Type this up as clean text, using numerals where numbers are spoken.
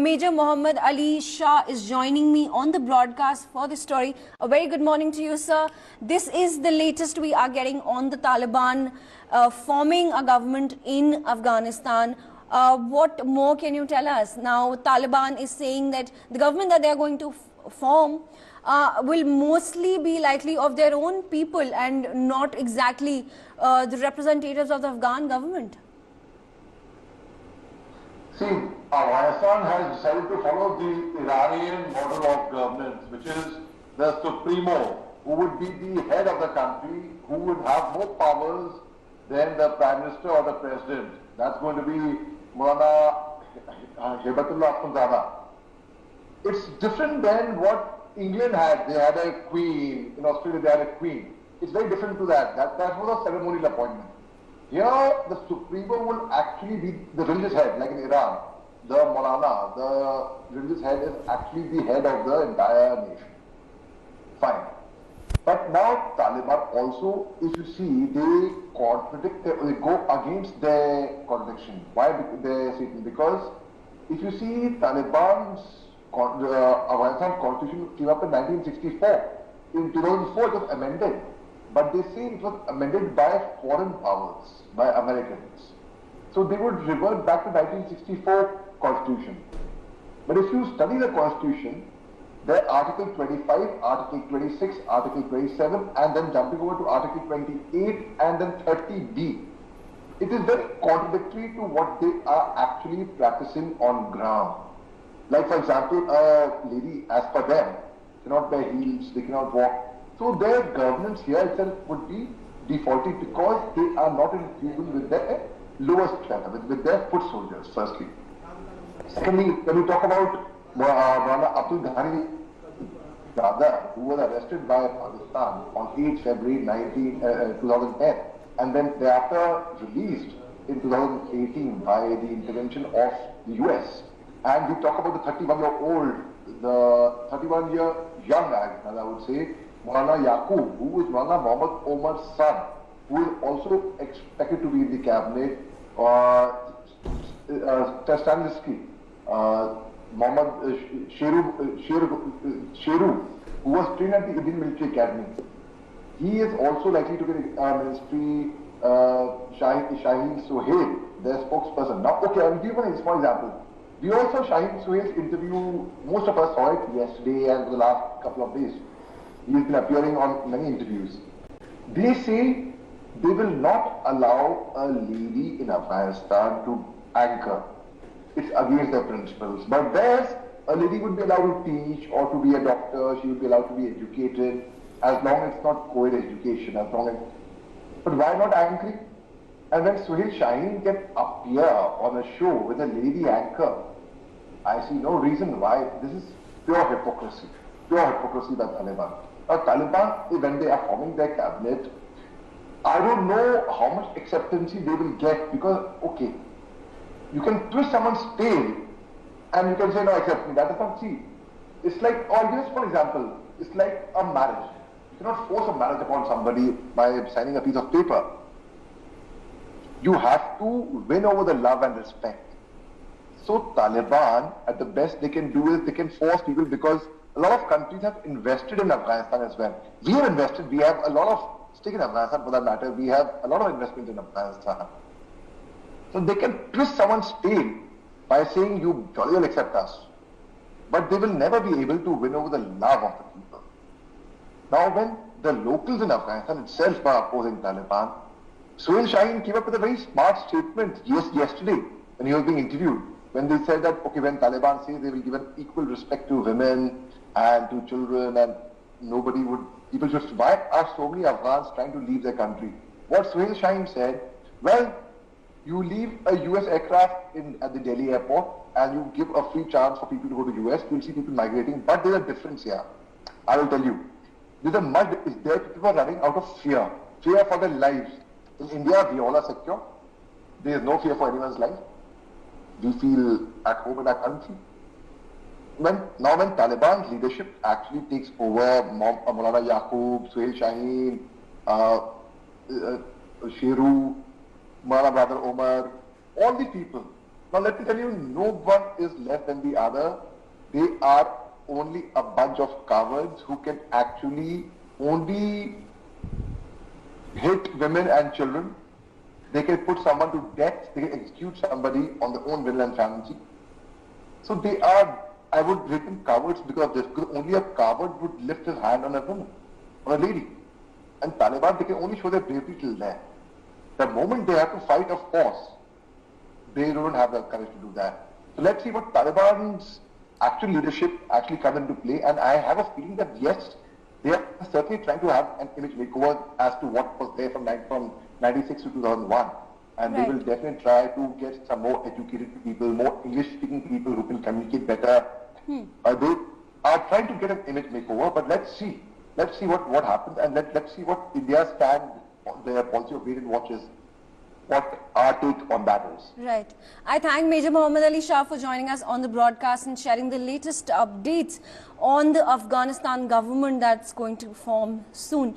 Major Mohammed Ali Shah is joining me on the broadcast for this story. A very good morning to you, sir. This is the latest we are getting on the Taliban forming a government in Afghanistan. What more can you tell us? Now, Taliban is saying that the government that they are going to form will mostly be likely of their own people and not exactly the representatives of the Afghan government. See, Afghanistan has decided to follow the Iranian model of governance, which is the Supremo, who would be the head of the country, who would have more powers than the Prime Minister or the President. That's going to be Maulana Hibatullah Akhundzada. It's different than what England had. They had a queen. In Australia, they had a queen. It's very different to that. That was a ceremonial appointment. Here, the Supremo will actually be the religious head, like in Iran. The Maulana, the religious head, is actually the head of the entire nation. Fine. But now, Taliban also, if you see, they contradict, they go against their contradiction. Why their statement? Because if you see, Taliban's Afghanistan constitution came up in 1964. In 2004, it was amended. But they say it was amended by foreign powers, by Americans. So they would revert back to 1964 constitution. But if you study the constitution, there Article 25, Article 26, Article 27, and then jumping over to Article 28 and then 30B. It is very contradictory to what they are actually practicing on ground. Like for example, a lady, as per them, cannot wear heels, they cannot walk. So their governance here itself would be defaulted because they are not in tune with their lowest level, with their foot soldiers, firstly. Secondly, when we talk about Maulana Abdul Ghani Dada, who was arrested by Pakistan on 8 February 2010, and then thereafter released in 2018 by the intervention of the US. And we talk about the 31-year-old, the 31-year young, as I would say, Maulana Yaqub, who is Maulana Muhammad Omar's son, who is also expected to be in the cabinet, Tastaniski, Muhammad Sheru, who was trained at the Indian Military Academy. He is also likely to get a ministry, Shaheen Sohail, their spokesperson. Now, okay, I'll give you one small example. We also Shaheen Sohail's interview, most of us saw it yesterday and for the last couple of days. He has been appearing on many interviews. They say they will not allow a lady in Afghanistan to anchor. It's against their principles. But there's a lady would be allowed to teach or to be a doctor. She would be allowed to be educated as long as it's not co-ed education. But why not anchoring? And when Suhail Shaheen can appear on a show with a lady anchor, I see no reason why. This is pure hypocrisy. Pure hypocrisy by Taliban. Now, Taliban, when they are forming their cabinet, I don't know how much acceptance they will get because, okay, you can twist someone's tail and you can say, no, accept me. That is not see. It's like, or just for example, it's like a marriage. You cannot force a marriage upon somebody by signing a piece of paper. You have to win over the love and respect. So Taliban, at the best they can do is they can force people because a lot of countries have invested in Afghanistan as well. We have invested, we have a lot of stake in Afghanistan for that matter, we have a lot of investments in Afghanistan. So they can twist someone's tail by saying you jolly well accept us. But they will never be able to win over the love of the people. Now when the locals in Afghanistan itself are opposing Taliban, Suhail Shaheen came up with a very smart statement yesterday when he was being interviewed. When they said that, okay, when Taliban say they will give an equal respect to women and to children and nobody would, people should, why are so many Afghans trying to leave their country? What Suhail Shaheen said, well, you leave a US aircraft at the Delhi airport and you give a free chance for people to go to US, you'll see people migrating, but there's a difference here. I will tell you. There's a mud is there, people are running out of fear for their lives. In India, we all are secure. There is no fear for anyone's life. We feel at home in our country. When Taliban leadership actually takes over, Maulana Yaqub, Suhail Shaheen, Sheru, Maulana Brother Omar, all these people, Now let me tell you, no one is less than the other. They are only a bunch of cowards who can actually only hit women and children. They can put someone to death. They can execute somebody on their own will and fancy. So they are, I would rate them cowards because of this, because only a coward would lift his hand on a woman, on a lady. And Taliban, they can only show their bravery till there. The moment they have to fight a force, they don't have the courage to do that. So let's see what Taliban's actual leadership actually comes into play. And I have a feeling that yes, they are certainly trying to have an image makeover as to what was there from 96 to 2001. And Right. they will definitely try to get some more educated people, more English-speaking people who can communicate better. They are trying to get an image makeover, but let's see. Let's see what happens, and let's see what India's stand, their policy of wait and watch is, what our take on that is. Right. I thank Major Mohammed Ali Shah for joining us on the broadcast and sharing the latest updates on the Afghanistan government that's going to form soon.